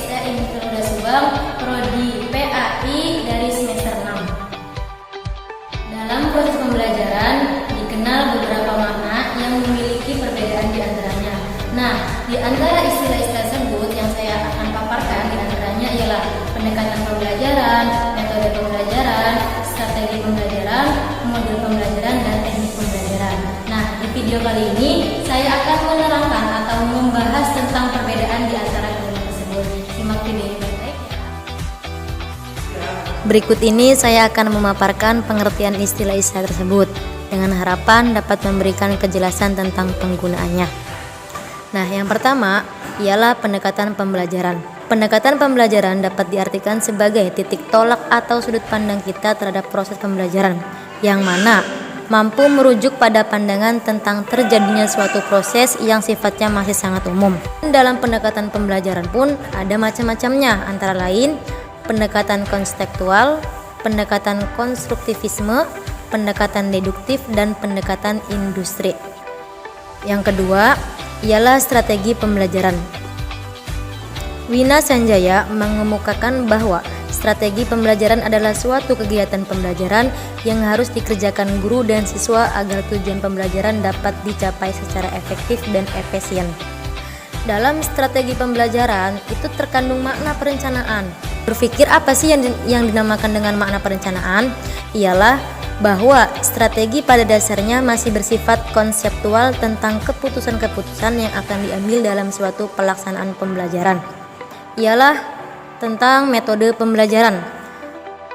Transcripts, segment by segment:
Desta Indra Subang, Prodi PAI dari semester 6. Dalam proses pembelajaran dikenal beberapa makna yang memiliki perbedaan di antaranya. Nah, di antara istilah-istilah tersebut yang saya akan paparkan di antaranya ialah pendekatan pembelajaran, metode pembelajaran, strategi pembelajaran, modul pembelajaran, dan teknik pembelajaran. Nah, di video kali ini saya akan menerangkan atau membahas tentang perbedaan di antara kelima tersebut. Simak video ini baik-baik ya. Berikut ini saya akan memaparkan pengertian istilah-istilah tersebut dengan harapan dapat memberikan kejelasan tentang penggunaannya. Nah, yang pertama ialah pendekatan pembelajaran. Pendekatan pembelajaran dapat diartikan sebagai titik tolak atau sudut pandang kita terhadap proses pembelajaran, yang mana mampu merujuk pada pandangan tentang terjadinya suatu proses yang sifatnya masih sangat umum. Dalam pendekatan pembelajaran pun ada macam-macamnya, antara lain pendekatan konstekstual, pendekatan konstruktivisme, pendekatan deduktif, dan pendekatan industri. Yang kedua ialah strategi pembelajaran. Wina Sanjaya mengemukakan bahwa strategi pembelajaran adalah suatu kegiatan pembelajaran yang harus dikerjakan guru dan siswa agar tujuan pembelajaran dapat dicapai secara efektif dan efisien. Dalam strategi pembelajaran itu terkandung makna perencanaan. Berpikir apa sih yang dinamakan dengan makna perencanaan? Ialah bahwa strategi pada dasarnya masih bersifat konseptual tentang keputusan-keputusan yang akan diambil dalam suatu pelaksanaan pembelajaran. Ialah tentang metode pembelajaran.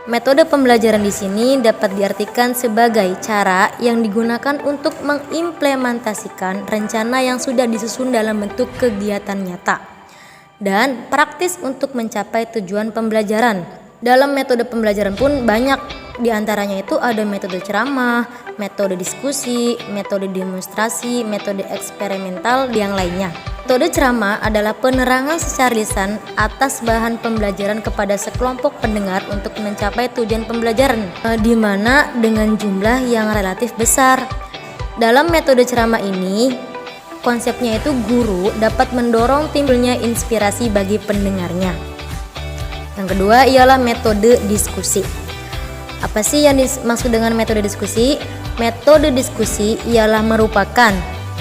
Metode pembelajaran di sini dapat diartikan sebagai cara yang digunakan untuk mengimplementasikan rencana yang sudah disusun dalam bentuk kegiatan nyata dan praktis untuk mencapai tujuan pembelajaran. Dalam metode pembelajaran pun banyak, diantaranya itu ada metode ceramah, metode diskusi, metode demonstrasi, metode eksperimental, dan yang lainnya. Metode ceramah adalah penerangan secara lisan atas bahan pembelajaran kepada sekelompok pendengar untuk mencapai tujuan pembelajaran, di mana dengan jumlah yang relatif besar. Dalam metode ceramah ini, konsepnya itu guru dapat mendorong timbulnya inspirasi bagi pendengarnya. Yang kedua ialah metode diskusi. Apa sih yang dimaksud dengan metode diskusi? Metode diskusi ialah merupakan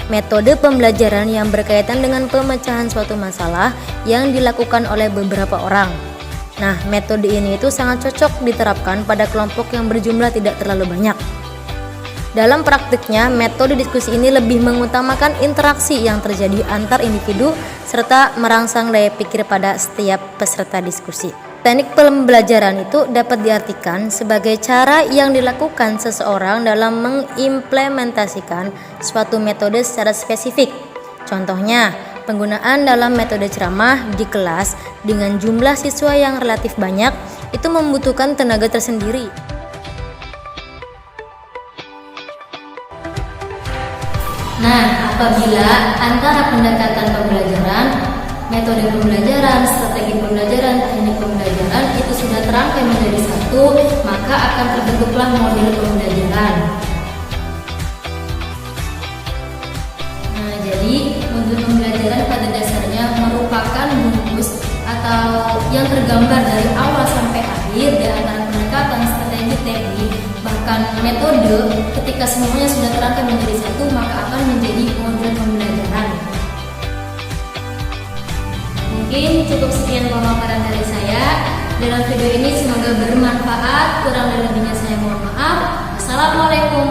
metode pembelajaran yang berkaitan dengan pemecahan suatu masalah yang dilakukan oleh beberapa orang. Nah, metode ini itu sangat cocok diterapkan pada kelompok yang berjumlah tidak terlalu banyak. Dalam praktiknya, metode diskusi ini lebih mengutamakan interaksi yang terjadi antar individu serta merangsang daya pikir pada setiap peserta diskusi. Teknik pembelajaran itu dapat diartikan sebagai cara yang dilakukan seseorang dalam mengimplementasikan suatu metode secara spesifik. Contohnya, penggunaan dalam metode ceramah di kelas dengan jumlah siswa yang relatif banyak itu membutuhkan tenaga tersendiri. Nah, apabila antara pendekatan pembelajaran, metode pembelajaran, strategi pembelajaran, teknik pembelajaran itu sudah terangkai menjadi satu, maka akan terbentuklah model pembelajaran. Nah, jadi model pembelajaran pada dasarnya merupakan bungkus atau yang tergambar dari awal sampai akhir di antara pendekatan, strategi, teknik, bahkan metode. Ketika semuanya sudah terangkai menjadi satu, maka akan menjadi model pembelajaran. Mungkin cukup sekian pemaparan dari saya. Dalam video ini semoga bermanfaat. Kurang dan lebihnya saya mohon maaf. Assalamualaikum